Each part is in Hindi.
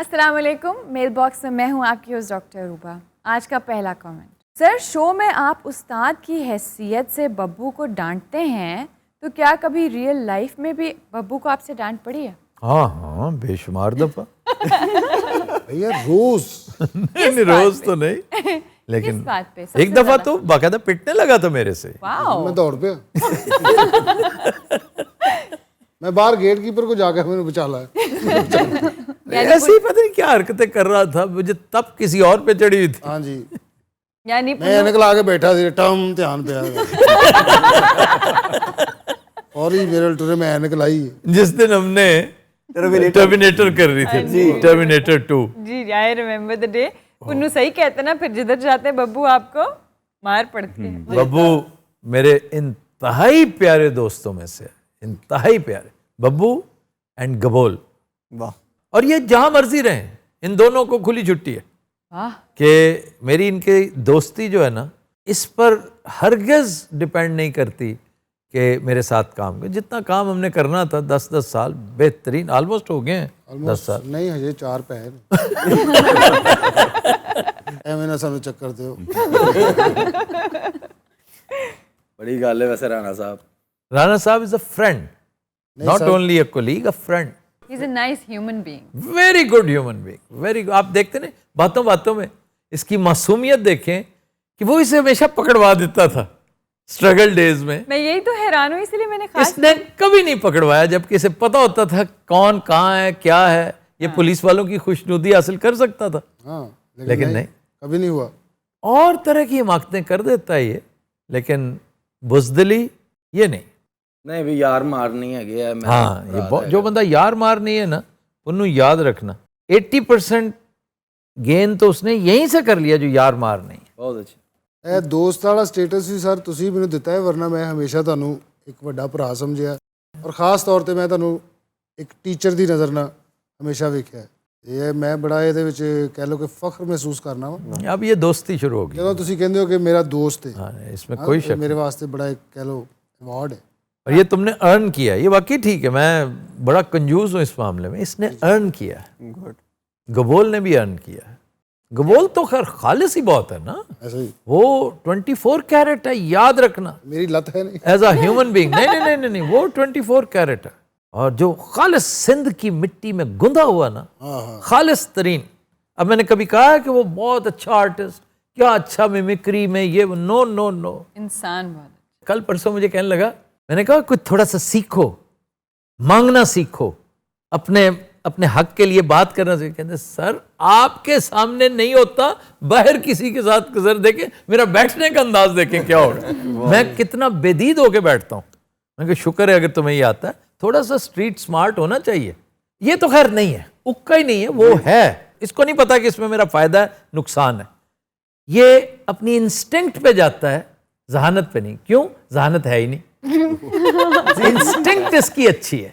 अस्सलाम वालेकुम। मेल बॉक्स में मैं हूं आपकी होस्ट डॉक्टर रूबा। आज का पहला कमेंट, सर शो में आप उस्ताद की हैसियत से बब्बू को डांटते हैं, तो क्या कभी रियल लाइफ में भी बब्बू को आपसे डांट पड़ी है? हाँ हाँ, बेशुमार दफा। भैया रोज नहीं, रोज तो नहीं, लेकिन किस बात पे? सबसे एक दफा ज्यादा? तो बाकायदा पिटने लगा था मेरे से। वाओ। मैं दौड़ पे मैं बाहर गेट कीपर को जाकर मैंने बचा लाया। ऐसे ही पता नहीं क्या हरकतें कर रहा था, मुझे तब किसी और पे चढ़ी हुई थी। हाँ जी, यानी मैं एनक ला के बैठा थी, टम ध्यान पे आ गया और ही मेरे टुरे में एनक लाई है। जिस दिन हमने टर्मिनेटर कर रही थी, टर्मिनेटर 2। जी, I remember the day. Punnu सही कहते ना, फिर जिधर जाते हैं बब्बू आपको मार पड़ती है। बब्बू मेरे इंतहाई प्यारे दोस्तों में से, इंतहाई प्यारे, बब्बू एंड गबोल। वाह। और ये जहां मर्जी रहे, इन दोनों को खुली छुट्टी है वाह। कि मेरी इनकी दोस्ती जो है ना, इस पर हरगिज डिपेंड नहीं करती कि मेरे साथ काम कर। जितना काम हमने करना था 10-10 साल बेहतरीन ऑलमोस्ट हो गए हैं। 10 साल नहीं हजे 4 पैर ਐਵੇਂ ਨਾ ਸਾਨੂੰ ਚੱਕਰ ਦਿਓ। बड़ी गल है वैसे राणा साहब। राणा साहब is a friend, not only a colleague, a friend. He is a nice human being. Very good human being, very good. आप देखते ना बातों बातों में इसकी मासूमियत देखें कि वो इसे हमेशा पकड़वा देता था स्ट्रगल डेज में। मैं यही तो हैरान हुई, इसलिए मैंने खास इसने कभी नहीं पकड़वाया, जबकि इसे पता होता था कौन कहाँ है, क्या है। ये पुलिस वालों की खुशनुदी हासिल कर सकता था, हाँ, लेकिन नहीं, कभी नहीं हुआ। और तरह की हिमाकतें कर देता है ये, लेकिन बुजदिली ये नहीं। नहीं भी यार मारनी है गया है। हाँ, ये जो बंदा यार मार नहीं है ना, उन्होंने याद रखना 80% गेन तो उसने यहीं से कर लिया जो यार मार नहीं। बहुत अच्छा। ਇਹ ਦੋਸਤ ਵਾਲਾ ਸਟੇਟਸ ਵੀ ਸਰ ਤੁਸੀਂ ਮੈਨੂੰ ਦਿੱਤਾ ਹੈ, ਵਰਨਾ ਮੈਂ ਹਮੇਸ਼ਾ ਤੁਹਾਨੂੰ ਇੱਕ ਵੱਡਾ ਭਰਾ ਸਮਝਿਆ ਔਰ ਖਾਸ ਤੌਰ ਤੇ ਮੈਂ ਤੁਹਾਨੂੰ ਇੱਕ ਟੀਚਰ ਦੀ ਨਜ਼ਰ ਨਾਲ ਹਮੇਸ਼ਾ ਵੇਖਿਆ। ਇਹ ਮੈਂ ਬੜਾ ਇਹਦੇ ਵਿੱਚ ਕਹਿ ਲਓ ਕਿ ਫਖਰ ਮਹਿਸੂਸ ਕਰਨਾ ਵਾ अब ये दोस्ती शुरू होगी। ਜਦੋਂ ਤੁਸੀਂ ਕਹਿੰਦੇ ਹੋ ਕਿ ਮੇਰਾ ਦੋਸਤ ਹੈ। हाँ, इसमें कोई शक ਮੇਰੇ ਵਾਸਤੇ ਬੜਾ ਇੱਕ ਕਹਿ ਲਓ ਅਵਾर्ड है। और ये तुमने अर्न किया, ये वाकई ठीक है। मैं बड़ा कंजूस हूँ इस मामले में, इसने अर्न किया है। गबोल ने भी अर्न किया है। गबोल तो खैर खालिस ही बहुत है ना, ऐसा ही वो 24 कैरेट है, याद रखना। मेरी लत है नहीं। एज अ ह्यूमन बीइंग नहीं नहीं नहीं नहीं नहीं, वो 24 कैरेट है। और जो खालिस सिंध की मिट्टी में गुंदा हुआ ना, खालिस तरीन। अब मैंने कभी कहा है कि वो बहुत अच्छा आर्टिस्ट, क्या अच्छा मिमिक्री में ये, नो नो नो। इंसान बहुत। कल परसों मुझे कहने लगा, मैंने कहा कुछ थोड़ा सा सीखो, मांगना सीखो, अपने अपने हक के लिए बात करना सीखो। कहते सर आपके सामने नहीं होता, बाहर किसी के साथ गुजर देखे, मेरा बैठने का अंदाज देखें क्या होगा। मैं कितना बेदीद होके बैठता हूँ। मैं कहा शुक्र है अगर तुम्हें ये आता है, थोड़ा सा स्ट्रीट स्मार्ट होना चाहिए। ये तो खैर नहीं है, उक्का ही नहीं है, वो है। इसको नहीं पता कि इसमें मेरा फायदा है नुकसान है। ये अपनी इंस्टिंक्ट पे जाता है, जहानत पे नहीं। क्यों? जहानत है ही नहीं। इंस्टिंक्ट इसकी अच्छी है,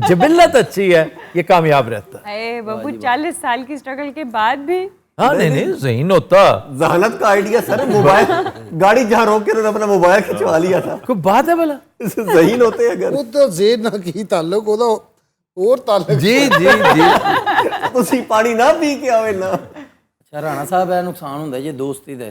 जबिल्लत अच्छी है, ये कामयाब रहता है। अरे बब्बू 40 साल की स्ट्रगल के बाद भी। हाँ नहीं नहीं, ज़हीन होता। जहानत का आइडिया सर, मोबाइल गाड़ी जहाँ रोक के उन्होंने अपना मोबाइल खिंचवा लिया था। कोई बात है भला? जहीन होते अगर ਉਹ ਤਾਂ ਜ਼ੇਨ ਨਾਲ ਕੀ ਤਾਲੁਕ, ਉਹਦਾ ਹੋਰ ਤਾਲੁਕ। जी जी जी। ਤੁਸੀਂ ਪਾਣੀ ਨਾ ਪੀ ਕੇ ਆਵੇ ਨਾ। अच्छा राणा साहब है नुकसान होता है जे दोस्ती दे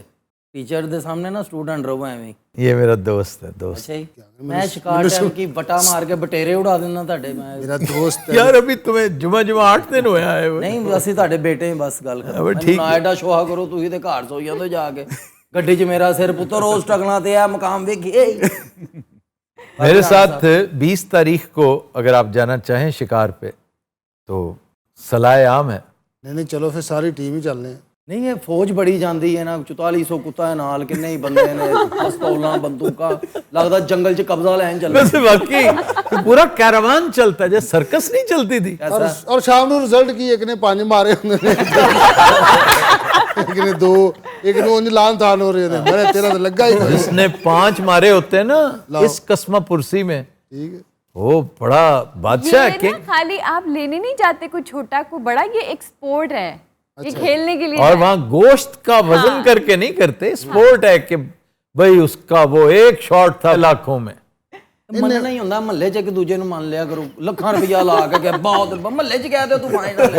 टीचर दे सामने ना स्टूडेंट रहो एवें। ये मेरा दोस्त है, दोस्त। अच्छा जी, मैं शिकार टाइम की बटा मार के बटेरे उड़ा देना ਤੁਹਾਡੇ मैं। ਮੇਰਾ ਦੋਸਤ ਹੈ। यार अभी तुम्हें जुमा 8 दिन हुए आए हुए। नहीं ਅਸੀਂ ਤੁਹਾਡੇ ਬੇਟੇ ਹਾਂ, ਬਸ ਗੱਲ ਅਬੇ ਕਰ। ਠੀਕ ਨਾ ਐਡਾ ਸ਼ੋਹਾ ਕਰੋ, ਤੁਸੀਂ ਤੇ ਘਰ ਸੋ ਜਾਂਦੇ ਜਾ ਕੇ। ਗੱਡੀ 'ਚ ਮੇਰਾ ਸਿਰ ਪੁੱਤਰ ਰੋਜ਼ ਟਕਣਾ ਤੇ ਆ ਮਕਾਮ ਵੇਖੀਏ। मेरे साथ 20 तारीख को अगर आप जाना चाहें शिकार पे तो सलाह आम है। नहीं नहीं, चलो फिर सारी टीम ही चलने हैं। नहीं ये फौज बड़ी ਜਾਂਦੀ है ना, 4400 कुत्ता है नाल, किन्ने ही बंदे ने, पिस्तौलां बंदूकां, लगदा जंगल 'ਚ कब्जा ਲੈਣ ਚੱਲੇ। वैसे वाकई पूरा कैरावान चलता है, जैसे सर्कस नहीं चलती थी। और शाम ਨੂੰ ਰਿਜ਼ਲਟ ਕੀ, ਇੱਕ ਨੇ 5 ਮਾਰੇ ਹੁੰਦੇ ਨੇ, ਇੱਕ ਨੇ 2, ਇੱਕ ਨੂੰ ਉਂਝ ਲਾਨ ਤਾਨ ਹੋ ਰਹੇ ਨੇ। ਮੈਂ ਤੇਰਾ ਤਾਂ ਲੱਗਾ ਹੀ ਕੋਈ। जिसने 5 मारे होते हैं ना इस कस्मा पुरसी में, ठीक है, वो बड़ा बादशाह ये ना खाली आप लेने नहीं जाते कोई छोटा को बड़ा, ये एक स्पोर्ट है, ये खेलने के लिए और है। वहां गोश्त का वजन करके नहीं करते, स्पोर्ट है कि भाई उसका वो एक शॉट था लाखों में, ਮੰਨਣਾ ਹੀ ਹੁੰਦਾ ਮਹੱਲੇ 'ਚ ਇੱਕ ਦੂਜੇ ਨੂੰ ਮੰਨ ਲਿਆ ਕਰੋ ਲੱਖਾਂ ਰੁਪਈਆ ਲਾ ਕੇ ਕਿ ਬਹੁਤ ਮਹੱਲੇ 'ਚ ਕਹਿ ਦਿਓ ਤੂੰ ਫਾਈਨਲ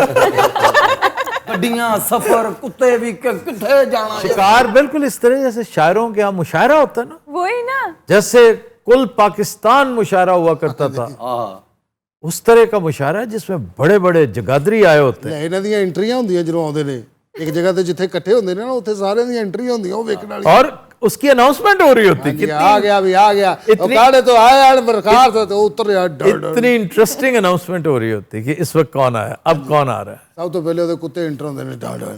ਗੱਡੀਆਂ सफर कुत्ते भी कितने जाना शिकार बिल्कुल इस तरह जैसे शायरों के यहाँ मुशायरा होता है ना, वही ना, जैसे कुल पाकिस्तान मुशायरा हुआ करता था, उस तरह का मुशायरा है जिसमें बड़े बड़े जगादरी आए होते हैं। ਇਹਨਾਂ ਦੀਆਂ ਐਂਟਰੀਆਂ ਹੁੰਦੀਆਂ ਜਦੋਂ ਆਉਂਦੇ ਨੇ ਇੱਕ ਜਗ੍ਹਾ ਤੇ ਜਿੱਥੇ ਇਕੱਠੇ ਹੁੰਦੇ ਨੇ ਨਾ ਉੱਥੇ ਸਾਰਿਆਂ ਦੀਆਂ ਐਂਟਰੀਆਂ ਹੁੰਦੀਆਂ ਉਹ ਵੇਖਣ ਵਾਲੀ और उसकी अनाउंसमेंट हो रही होती है। ਆ ਗਿਆ ਵੀ ਆ ਗਿਆ ਉਹ ਕਾੜੇ ਤੋਂ ਆਇਆ ਬਰਖਾਰ ਤੋਂ ਉਤਰ ਰਿਹਾ ਡਰ ਡਰ इतनी इंटरेस्टिंग अनाउंसमेंट हो रही होती है कि इस वक्त कौन आया, अब कौन आ रहा है। ਸਭ ਤੋਂ ਪਹਿਲੇ ਉਹਦੇ ਕੁੱਤੇ ਐਂਟਰ ਹੁੰਦੇ ਨੇ ਡਰ ਡਰ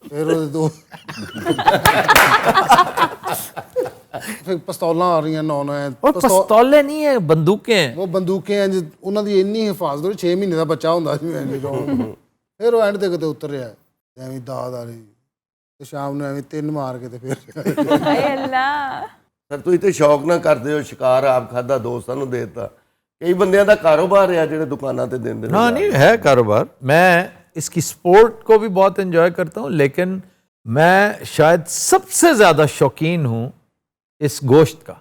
ਫਿਰ ਉਹਦੇ ਦੋ ਫਿਰ ਪਿਸਤੌਲਾਂ ਆ ਰਹੀਆਂ ਨੌ ਨੌ और पिस्तौलें नहीं है, बंदूकें हैं। ਉਹ ਬੰਦੂਕਾਂ ਇੰਜ ਉਹਨਾਂ ਦੀ ਇੰਨੀ ਹਿਫਾਜ਼ਤ ਹੋਈ 6 ਮਹੀਨੇ ਦਾ ਬੱਚਾ ਹੁੰਦਾ ਸੀ ਫਿਰ ਉਹ ਐਂਡ ਤੇ ਕਿਤੇ ਉਤਰ ਰਿਹਾ ਐਵੇਂ ਦਾਦ ਆ ਰਹੀ ਤੇ ਸ਼ਾਮ ਨੂੰ ਐਵੇਂ 3 ਮਾਰ ਕੇ ਤੇ ਫਿਰ हाय अल्लाह। ਸਰ ਤੁਸੀਂ ਤੇ ਸ਼ੌਕ ਨਾ ਕਰਦੇ ਹੋ ਸ਼ਿਕਾਰ ਆਪ ਖਾਦਾ ਦੋਸਤਾਂ ਨੂੰ ਦੇਤਾ ਕਈ ਬੰਦਿਆਂ ਦਾ ਕਾਰੋਬਾਰ ਆ ਜਿਹੜੇ ਦੁਕਾਨਾਂ ਤੇ ਦਿੰਦੇ ਨੇ हाँ नहीं है कारोबार। मैं इसकी स्पोर्ट को भी बहुत एंजॉय करता हूँ, लेकिन मैं शायद सबसे ज़्यादा शौकीन हूँ इस गोश्त का,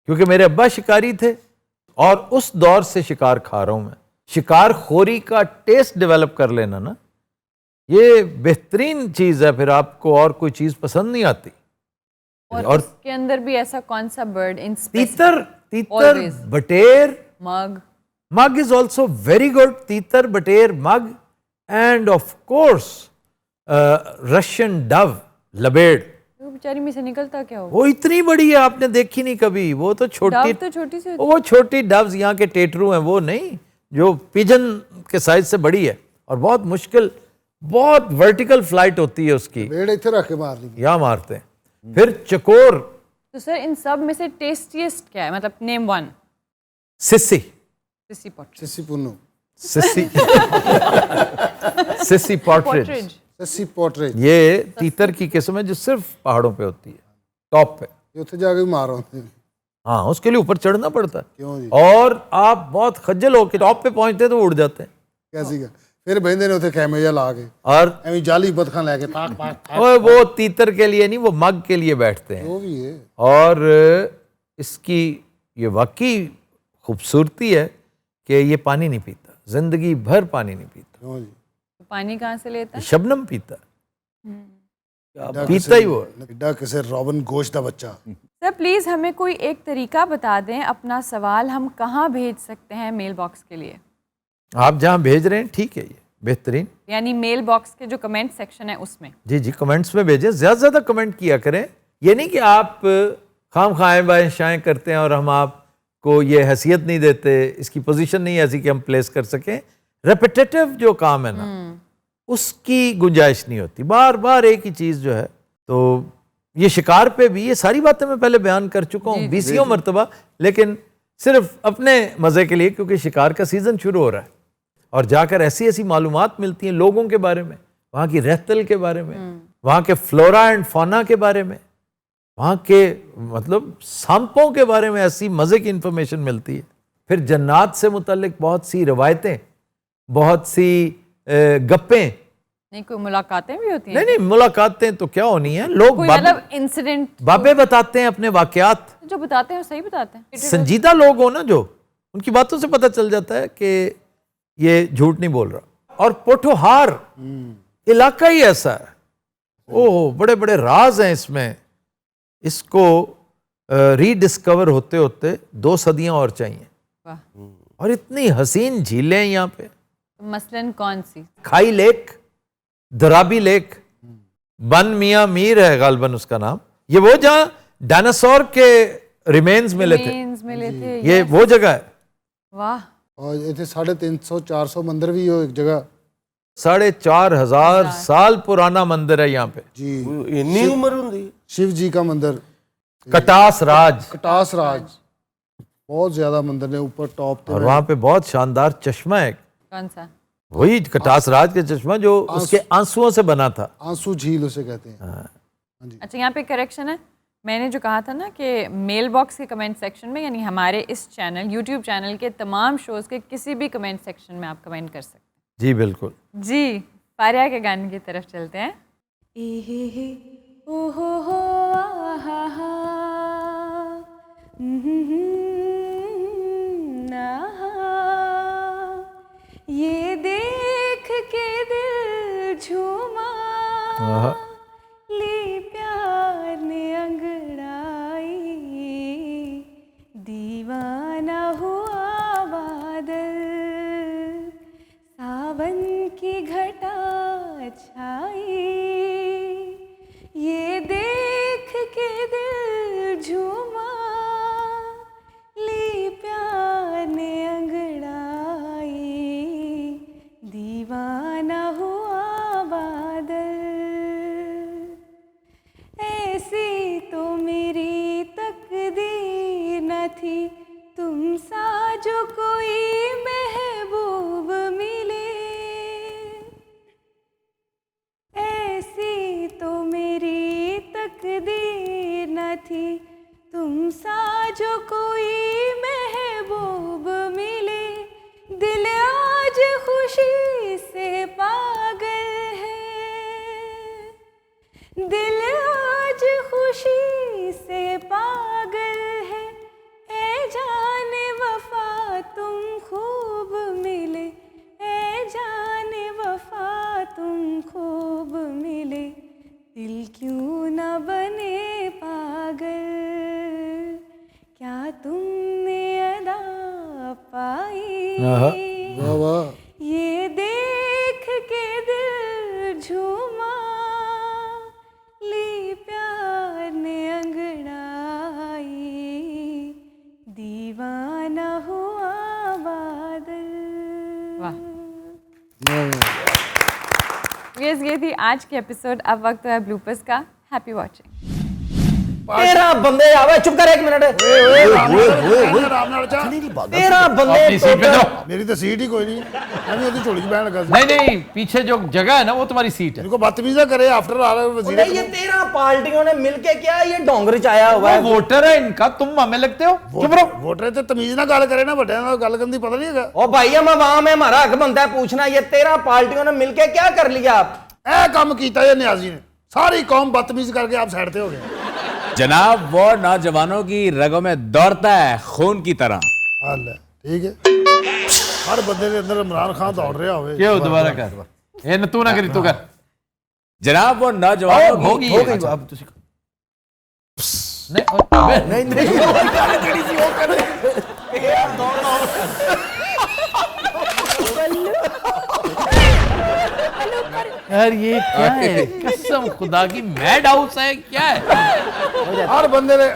क्योंकि मेरे अब्बा शिकारी थे और उस दौर से शिकार खा रहा हूँ मैं। शिकार खोरी का टेस्ट डेवलप कर लेना ना, ये बेहतरीन चीज़ है। फिर आपको और कोई चीज़ पसंद नहीं आती। और इसके अंदर भी ऐसा कौन सा बर्ड इन तीतर, तीतर, Always. बटेर, मग, mug is also very good. तीतर, बटेर, mug, and of course Russian dove, लबेड़। वो बेचारी में से निकलता क्या होगा? वो इतनी बड़ी है, आपने देखी नहीं कभी। वो तो छोटी, डव तो छोटी सी होती वो छोटी डव्स यहाँ के टेटरू हैं, वो नहीं, जो पिजन के साइज से बड़ी है और बहुत मुश्किल, बहुत वर्टिकल फ्लाइट होती है उसकी, ਵੇੜ ਇੱਥੇ ਰੱਖ ਕੇ ਮਾਰਨੀ यहाँ मारते हैं। फिर चकोर, तो सर इन सब में से टेस्टीएस्ट क्या है, मतलब नेम वन? सिस्सी, सिसी पॉटरेज। ਸਿੱਸੀ ਪੁੰਨੂ सिस्सी सिस्सी पॉटरेज। पॉटरेज ਸਿੱਸੀ ਪੋਟਰੇਜ ये तीतर की किस्म है जो सिर्फ पहाड़ों पे होती है, टॉप पे। ਇਹ ਉੱਥੇ ਜਾ ਕੇ ਵੀ ਮਾਰ ਆਉਂਦੇ ਨੇ हाँ, उसके लिए ऊपर चढ़ना पड़ता है ਕਿਉਂ ਜੀ और आप बहुत खज्जल होकर टॉप पे पहुंचते हैं तो उड़ जाते हैं। ਕਿਆ ਸੀਗਾ ਫਿਰ ਬਹਿੰਦੇ ਨੇ ਉੱਥੇ ਖੈਮੇ ਜਿਹਾ ਲਾ ਕੇ और ਐਵੇਂ ਜਾਲੀ ਬਤਖਾਂ ਲੈ ਕੇ ਤਾਕ ਤਾਕ और वो तीतर के लिए नहीं, वो मग के लिए बैठते हैं। ਉਹ ਵੀ ਹੈ और इसकी ये वाकई खूबसूरती है कि ये पानी नहीं पीता, जिंदगी भर पानी नहीं पीता। ਕਿਉਂ ਜੀ तो पानी कहाँ से लेता है? शबनम पीता पीता ही वो है। ਐਡਾ ਕਿਸੇ ਰੋਬਨ ਗੋਸ਼ ਦਾ ਬੱਚਾ सर प्लीज़ हमें कोई एक तरीका बता दें, अपना सवाल हम कहाँ भेज सकते हैं मेल बॉक्स के लिए? आप जहाँ भेज रहे हैं ठीक है, ये बेहतरीन। यानी मेल बॉक्स के जो कमेंट सेक्शन है उसमें। जी जी, कमेंट्स में भेजें, ज़्यादा से ज़्यादा कमेंट किया करें। ये नहीं कि आप खाम खाएँ बाएँ शाएँ करते हैं और हम आपको ये हैसियत नहीं देते, इसकी पोजीशन नहीं ऐसी कि हम प्लेस कर सकें। रेपिटेटिव जो काम है ना, उसकी गुंजाइश नहीं होती, बार बार एक ही चीज़ जो है। तो ये शिकार पे भी ये सारी बातें मैं पहले बयान कर चुका हूँ 20 मरतबा, लेकिन सिर्फ अपने मज़े के लिए, क्योंकि शिकार का सीज़न शुरू हो रहा है और जाकर ऐसी ऐसी मालूमात मिलती हैं लोगों के बारे में, वहाँ की रहतल के बारे में, वहाँ के फ्लोरा एंड फौना के बारे में, वहाँ के मतलब सांपों के बारे में ऐसी मज़े की इन्फॉर्मेशन मिलती है। फिर जन्नात से मुतल्लिक बहुत सी रवायतें, बहुत सी गप्पें, नहीं कोई मुलाकातें भी होती हैं? नहीं नहीं मुलाकातें तो क्या होनी है, लोग कोई मतलब इंसिडेंट बाबे बताते हैं अपने वाकयात। जो बताते हैं वो सही बताते हैं? संजीदा लोग हो ना जो, उनकी बातों से पता चल जाता है कि ये झूठ नहीं बोल रहा। और पोठोहार इलाका ही ऐसा है, ओह बड़े बड़े राज हैं इसमें। इसको रीडिस्कवर होते होते 2 सदियां और चाहिए। वाह। और इतनी हसीन झीलें हैं यहाँ पे, तो मसलन कौन सी? खाई लेक, दराबी लेक, बन मियाँ मीर है गालबन उसका नाम। ये वो जहाँ डायनासोर के रिमेन्स मिले थे, Remains मिले थे। ये वो जगह है। वाह। और ਇੱਥੇ 350-400 ਮੰਦਿਰ ਵੀ ਹੋ ਇੱਕ ਜਗ੍ਹਾ 4,500 साल पुराना मंदिर है यहाँ पे। ਜੀ ਇੰਨੀ ਉਮਰ ਹੁੰਦੀ ਹੈ शिव जी का मंदिर कटास राज, कटास राज बहुत ज्यादा मंदिर ने ऊपर टॉप पे और वहाँ पे बहुत शानदार चश्मा है, कौन सा? वही कटास राज के चश्मा जो उसके आंसुओं से बना था। आंसू झील उसे कहते हैं अच्छा, यहाँ पे करेक्शन है। मैंने जो कहा था ना कि मेल बॉक्स के कमेंट सेक्शन में, यानी हमारे इस चैनल यूट्यूब चैनल के तमाम शोज़ के किसी भी कमेंट सेक्शन में आप कमेंट कर सकते हैं। जी बिल्कुल। जी, फारिया के गाने की तरफ चलते हैं। ओ हो आ हा हा, ये देख के दिल झूमा, ली प्यार ने अंगड़ाई, दीवाना हुआ बादल, सावन की घटा छाई, ये देख के दिल झूमा, ली प्यार ने अंगड़ाई, दीवाना हुआ बादल, ऐसी तो मेरी तकदीर न थी, तुम सा जो कोई महबूब मिले, ऐसी तो मेरी तकदीर न थी, तुम सा जो कोई महबूब मिले, दिल आज खुशी से पागल है, दिल आज खुशी से पागल है, ए जाने वफा तुम खूब मिले, ए जाने वफा तुम खूब मिले, दिल क्यों न बने पागल, क्या तुमने अदा पाई, वाह वाह। ये देख के दिल झूमा, ली प्यार ने अंगड़ाई, दीवाना हुआ बादल। वाह। यस, ये थी आज की एपिसोड। अब वक्त है ब्लूपर्स का। Happy watching. तेरा बंदे आवे, चुप कर 1 मिनट। तेरा बंदे अपनी सीट पे जाओ। मेरी तो सीट ही कोई नहीं, मैं भी ਉਹਦੀ ਝੋਲੀ 'ਚ ਬਹਿਣ ਲੱਗਾ ਸੀ। नहीं नहीं, पीछे जो जगह है ना वो तुम्हारी सीट है। इनको बदतमीजा करे आफ्टर ऑल वजीर। नहीं, ये 13 पार्टियों ने मिलके क्या ये डोंगर च आया हुआ है। वो वोटर है इनका, तुम हमें लगते हो। चुप रहो। वोटर ਤੇ ਤਮੀਜ਼ ਨਾਲ ਗੱਲ ਕਰੇ ਨਾ, ਵੱਡਿਆਂ ਨਾਲ ਗੱਲ ਕਰਨ ਦੀ ਪਤਾ ਨਹੀਂ ਹੈਗਾ। ओ भाई हम आवाम है, हमारा हक बनता है पूछना, ये 13 पार्टियों ने मिलके क्या कर लिया आप? ਇਹ ਕੰਮ ਕੀਤਾ ਇਹ ਨਿਆਜ਼ੀ ਨੇ, ਸਾਰੀ ਕੌਮ बदतमीज करके आप साइड पे हो गए। जनाब वो नौजवानों की रगों में दौड़ता है खून की तरह। हाल है ठीक है, हर बंदे के अंदर इमरान खान दौड़ रहा होवे। क्यों दोबारा कर, ये न तू ना करी, तू कर। जनाब वो नौजवानों की होगी हो गई अच्छा। अब तुसी नहीं यार ये क्या है, कसम खुदा की मैड हाउस है क्या है। हर बंदे ने